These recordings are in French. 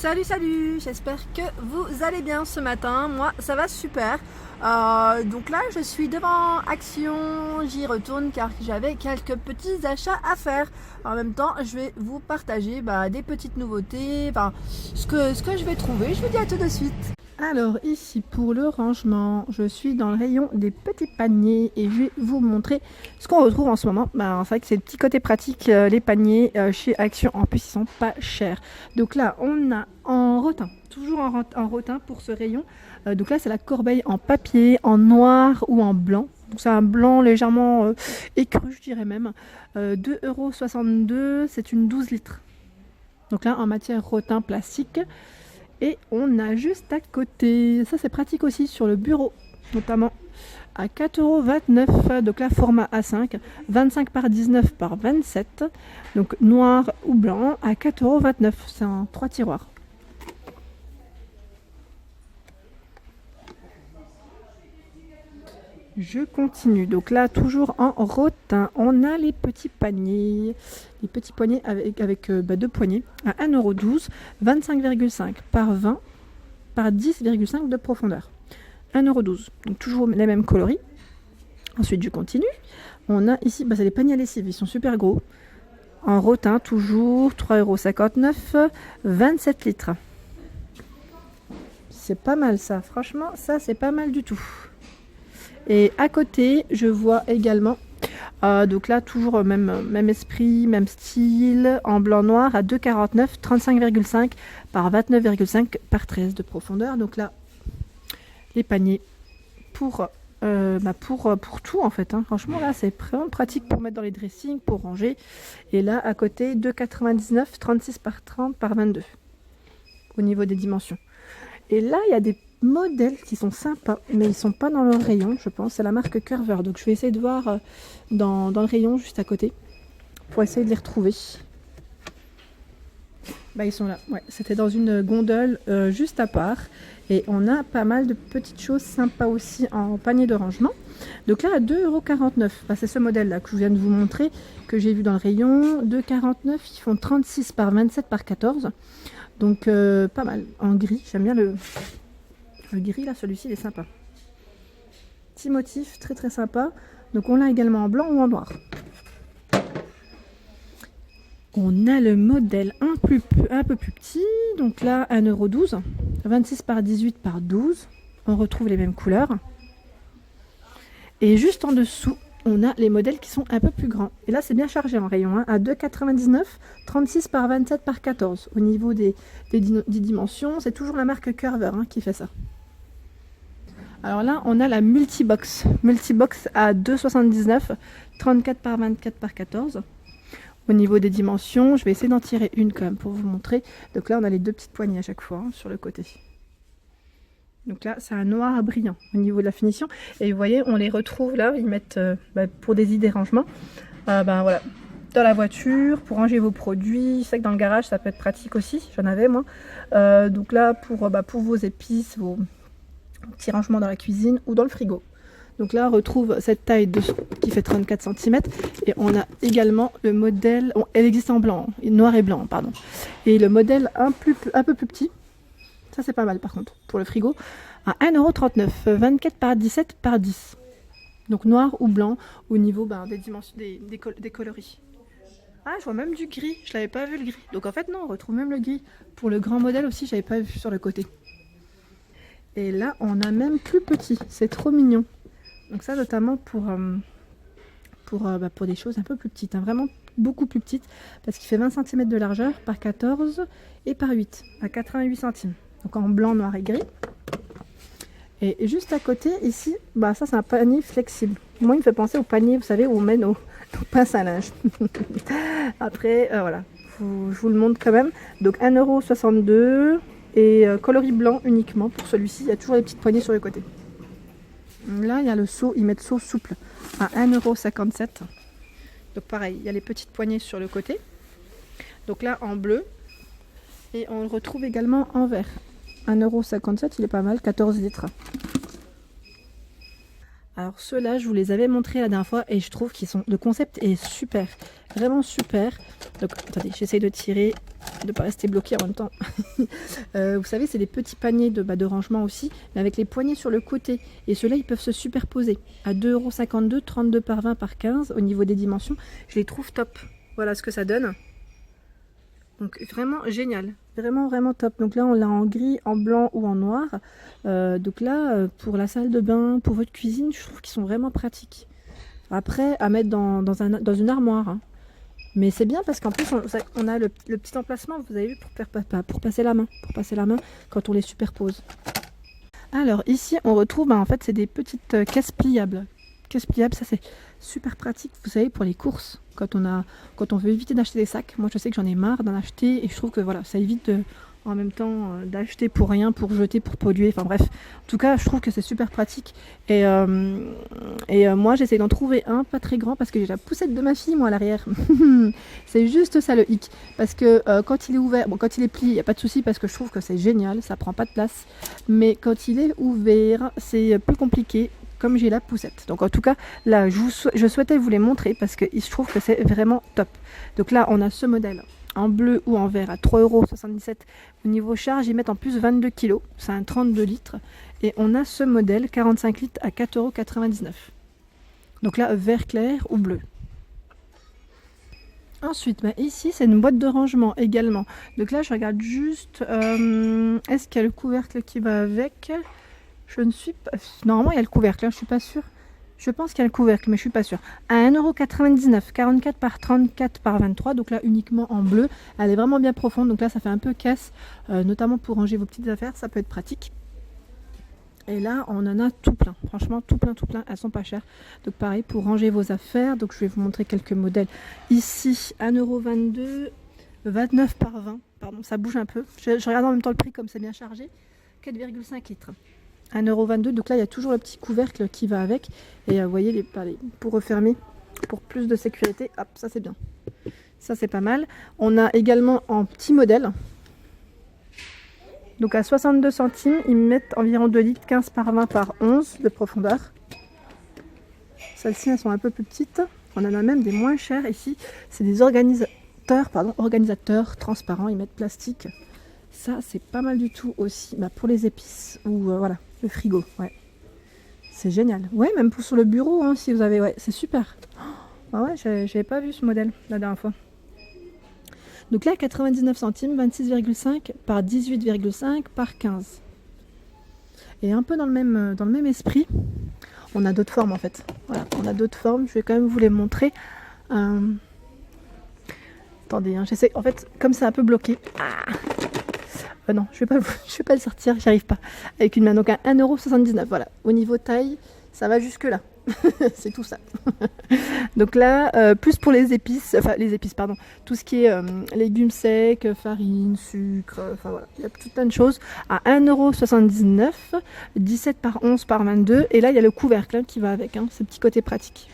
Salut, salut, j'espère que vous allez bien ce matin. Moi, ça va super. Donc là, je suis devant Action, j'y retourne car j'avais quelques petits achats à faire. En même temps, je vais vous partager des petites nouveautés, ce que je vais trouver. Je vous dis à tout de suite. Alors ici pour le rangement, je suis dans le rayon des petits paniers et je vais vous montrer ce qu'on retrouve en ce moment. C'est vrai que c'est le petit côté pratique, les paniers chez Action, en plus ils sont pas chers. Donc là on a en rotin, toujours en rotin pour ce rayon. Donc là c'est la corbeille en papier, en noir ou en blanc. Donc c'est un blanc légèrement écru je dirais même. 2,62 €, c'est une 12 litres. Donc là en matière rotin plastique. Et on a juste à côté, ça c'est pratique aussi sur le bureau, notamment à 4,29 €, donc là format A5, 25 par 19 par 27, donc noir ou blanc à 4,29 €, c'est en 3 tiroirs. Je continue, donc là toujours en rotin, on a les petits poignets avec 2 poignées à 1,12 €, 25,5 par 20 par 10,5 de profondeur. 1,12 €, donc toujours les mêmes coloris. Ensuite je continue, on a ici, c'est les paniers à lessive, ils sont super gros, en rotin toujours, 3,59 €, 27 litres. C'est pas mal ça, franchement ça c'est pas mal du tout. Et à côté, je vois également, donc là toujours même esprit, même style, en blanc-noir à 2,49 €, 35,5 par 29,5 par 13 de profondeur. Donc là, les paniers pour tout en fait. Franchement là, c'est vraiment pratique pour mettre dans les dressings, pour ranger. Et là, à côté, 2,99 €, 36 par 30 par 22 au niveau des dimensions. Et là, il y a des modèles qui sont sympas, mais ils sont pas dans le rayon, je pense. C'est la marque Curver, donc je vais essayer de voir dans le rayon juste à côté pour essayer de les retrouver. Ils sont là, ouais, c'était dans une gondole juste à part, et on a pas mal de petites choses sympas aussi en panier de rangement. Donc là à 2,49 €, c'est ce modèle là que je viens de vous montrer, que j'ai vu dans le rayon. 2,49 €, ils font 36 par 27 par 14, donc pas mal en gris. J'aime bien le gris là, celui-ci il est sympa. Petit motif très très sympa. Donc on l'a également en blanc ou en noir. On a le modèle un peu plus petit. Donc là 1,12 €, 26 par 18 par 12. On retrouve les mêmes couleurs. Et juste en dessous, on a les modèles qui sont un peu plus grands. Et là c'est bien chargé en rayon, à 2,99 €, 36 par 27 par 14. Au niveau des dimensions, c'est toujours la marque Curver qui fait ça. Alors là, on a la multibox à 2,79 €, 34 par 24 par 14. Au niveau des dimensions, je vais essayer d'en tirer une quand même pour vous montrer. Donc là, on a les 2 petites poignées à chaque fois sur le côté. Donc là, c'est un noir brillant au niveau de la finition. Et vous voyez, on les retrouve là, ils mettent pour des idées rangement. Voilà, dans la voiture, pour ranger vos produits. C'est vrai que dans le garage, ça peut être pratique aussi. J'en avais moi. Donc là, pour vos épices, vos petits rangements dans la cuisine ou dans le frigo. Donc là on retrouve cette taille qui fait 34 cm, et on a également le modèle, elle existe en blanc, noir et blanc pardon, et le modèle un peu plus petit, ça c'est pas mal par contre pour le frigo, à 1,39 €, 24 par 17 par 10, donc noir ou blanc au niveau des dimensions des coloris. Ah, je vois même du gris, je l'avais pas vu le gris, donc en fait non, on retrouve même le gris pour le grand modèle aussi, j'avais pas vu sur le côté. Et là, on a même plus petit. C'est trop mignon. Donc ça, notamment pour des choses un peu plus petites. Vraiment beaucoup plus petites. Parce qu'il fait 20 cm de largeur par 14 et par 8. À 88 centimes. Donc en blanc, noir et gris. Et juste à côté, ici, ça c'est un panier flexible. Moi, il me fait penser au panier, vous savez, où on met nos pinces à linge. Après, voilà. Je vous le montre quand même. Donc 1,62 €. Et coloris blanc uniquement pour celui-ci. Il y a toujours les petites poignées sur le côté. Là il y a le seau, ils mettent seau souple à 1,57 €. Donc pareil, il y a les petites poignées sur le côté. Donc là en bleu. Et on le retrouve également en vert. 1,57 €, il est pas mal, 14 litres. Alors ceux-là, je vous les avais montrés la dernière fois et je trouve le concept est super. Vraiment super. Donc attendez, j'essaye de tirer. de pas rester bloqué en même temps. Vous savez, c'est des petits paniers de rangement aussi, mais avec les poignées sur le côté. Et ceux-là, ils peuvent se superposer à 2,52 €, 32 par 20 par 15 au niveau des dimensions. Je les trouve top. Voilà ce que ça donne. Donc vraiment génial, vraiment top. Donc là on l'a en gris, en blanc ou en noir. Donc là pour la salle de bain, pour votre cuisine, je trouve qu'ils sont vraiment pratiques. Après à mettre dans une armoire. Hein. Mais c'est bien parce qu'en plus on a le petit emplacement, vous avez vu, pour passer la main. Pour passer la main quand on les superpose. Alors ici on retrouve, en fait c'est des petites caisses pliables. Caisses pliables, ça c'est super pratique, vous savez, pour les courses, quand on veut éviter d'acheter des sacs. Moi je sais que j'en ai marre d'en acheter et je trouve que voilà, ça évite en même temps d'acheter pour rien, pour jeter, pour polluer, enfin bref. En tout cas je trouve que c'est super pratique et moi j'essaie d'en trouver un pas très grand parce que j'ai la poussette de ma fille moi à l'arrière. C'est juste ça le hic, parce que quand il est ouvert, bon quand il est plié il n'y a pas de souci parce que je trouve que c'est génial, ça prend pas de place, mais quand il est ouvert c'est plus compliqué, comme j'ai la poussette. Donc en tout cas, là, je souhaitais vous les montrer parce que je trouve que c'est vraiment top. Donc là, on a ce modèle en bleu ou en vert à 3,77 €. Au niveau charge, ils mettent en plus 22 kg. C'est un 32 litres. Et on a ce modèle 45 litres à 4,99 €. Donc là, vert clair ou bleu. Ensuite, ici, c'est une boîte de rangement également. Donc là, je regarde juste, est-ce qu'il y a le couvercle qui va avec ? Je ne suis pas... Normalement, il y a le couvercle, hein, je suis pas sûre. Je pense qu'il y a le couvercle, mais je suis pas sûre. À 1,99 €, 44 par 34 par 23. Donc là, uniquement en bleu. Elle est vraiment bien profonde. Donc là, ça fait un peu caisse, notamment pour ranger vos petites affaires. Ça peut être pratique. Et là, on en a tout plein. Franchement, tout plein. Elles sont pas chères. Donc pareil, pour ranger vos affaires. Donc je vais vous montrer quelques modèles. Ici, 1,22 €, 29 par 20. Pardon, ça bouge un peu. Je regarde en même temps le prix, comme c'est bien chargé. 4,5 litres. 1,22 €, donc là il y a toujours le petit couvercle qui va avec, et vous voyez pour refermer, pour plus de sécurité, hop, ça c'est bien, ça c'est pas mal. On a également en petit modèle, donc à 62 centimes, ils mettent environ 2 litres, 15 par 20 par 11 de profondeur. Celles-ci elles sont un peu plus petites, on en a même des moins chères ici, c'est des organisateurs transparents, ils mettent plastique. Ça c'est pas mal du tout aussi, pour les épices ou voilà. Le frigo, ouais. C'est génial. Ouais, même pour sur le bureau, hein, si vous avez... Ouais, c'est super. Ah ouais, j'avais pas vu ce modèle la dernière fois. Donc là, 99 centimes, 26,5 par 18,5 par 15. Et un peu dans le même esprit, on a d'autres formes en fait. Voilà, on a d'autres formes. Je vais quand même vous les montrer. Attendez, hein, j'essaie... En fait, comme c'est un peu bloqué... non, je vais pas le sortir, j'y arrive pas. Avec une main, donc à 1,79 €. Voilà, au niveau taille, ça va jusque là. C'est tout ça. Donc là, plus pour les épices, pardon, tout ce qui est légumes secs, farine, sucre, enfin voilà, il y a tout plein de choses. À 1,79 €, 17 par 11 par 22. Et là, il y a le couvercle hein, qui va avec, hein, ce petit côté pratique.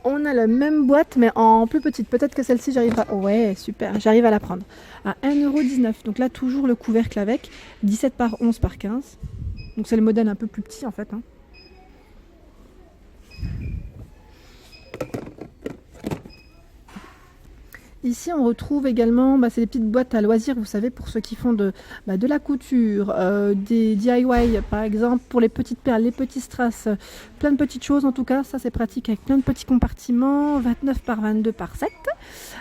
On a la même boîte mais en plus petite. Peut-être que celle-ci j'arrive à... Ouais, super, j'arrive à la prendre. À 1,19 €. Donc là, toujours le couvercle avec. 17 par 11 par 15. Donc c'est le modèle un peu plus petit en fait. Hein. Ici, on retrouve également, c'est des petites boîtes à loisirs, vous savez, pour ceux qui font de la couture, des DIY, par exemple, pour les petites perles, les petits strass, plein de petites choses en tout cas. Ça, c'est pratique avec plein de petits compartiments, 29 par 22 par 7,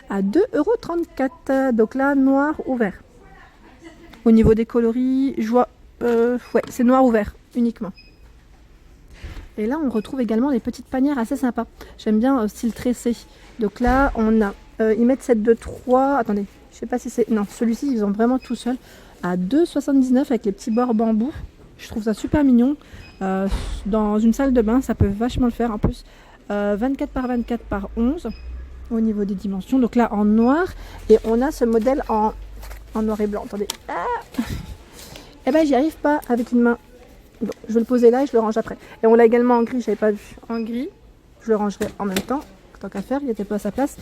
à 2,34 €. Donc là, noir ou vert. Au niveau des coloris, je vois, ouais, c'est noir ou vert uniquement. Et là, on retrouve également des petites panières assez sympas. J'aime bien style tressé. Donc là, on a... ils mettent 7 de 3. Attendez, je sais pas si c'est... Non, celui-ci, ils ont vraiment tout seul. À 2,79 € avec les petits bords bambou. Je trouve ça super mignon. Dans une salle de bain, ça peut vachement le faire en plus. 24 par 24 par 11 au niveau des dimensions. Donc là, en noir. Et on a ce modèle en noir et blanc. Attendez. Eh ben, j'y arrive pas avec une main. Bon, je vais le poser là et je le range après. Et on l'a également en gris, j'avais pas vu. En gris, je le rangerai en même temps. Tant qu'à faire, il n'était pas à sa place.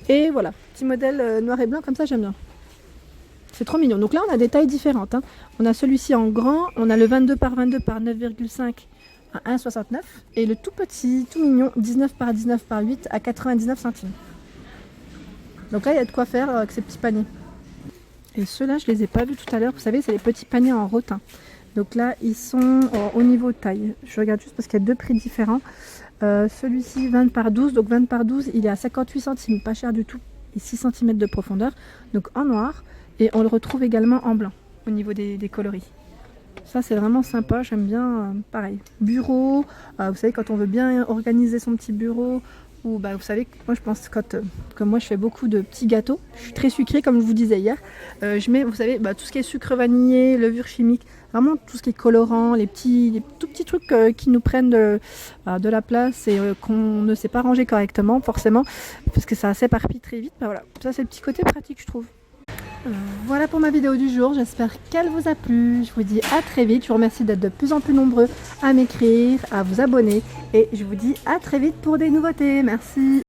Et voilà, petit modèle noir et blanc comme ça, j'aime bien. C'est trop mignon. Donc là, on a des tailles différentes. Hein. On a celui-ci en grand, on a le 22 par 22 par 9,5 à 1,69. Et le tout petit, tout mignon, 19 par 19 par 8 à 99 centimes. Donc là, il y a de quoi faire avec ces petits paniers. Et ceux-là, je les ai pas vus tout à l'heure. Vous savez, c'est les petits paniers en rotin. Donc là, ils sont au niveau taille. Je regarde juste parce qu'il y a deux prix différents. Celui-ci, 20 par 12. Donc 20 par 12, il est à 58 centimes, pas cher du tout. Et 6 cm de profondeur. Donc en noir. Et on le retrouve également en blanc au niveau des coloris. Ça, c'est vraiment sympa. J'aime bien, pareil. Bureau. Vous savez, quand on veut bien organiser son petit bureau. Ou bah, vous savez, moi je pense que comme moi je fais beaucoup de petits gâteaux, je suis très sucrée comme je vous disais hier, je mets, vous savez, tout ce qui est sucre vanillé, levure chimique, vraiment tout ce qui est colorant, les tout petits trucs qui nous prennent de la place et qu'on ne sait pas ranger correctement forcément, parce que ça s'éparpille très vite. Bah, voilà, ça c'est le petit côté pratique je trouve. Voilà pour ma vidéo du jour, j'espère qu'elle vous a plu. Je vous dis à très vite, je vous remercie d'être de plus en plus nombreux à m'écrire, à vous abonner et je vous dis à très vite pour des nouveautés. Merci.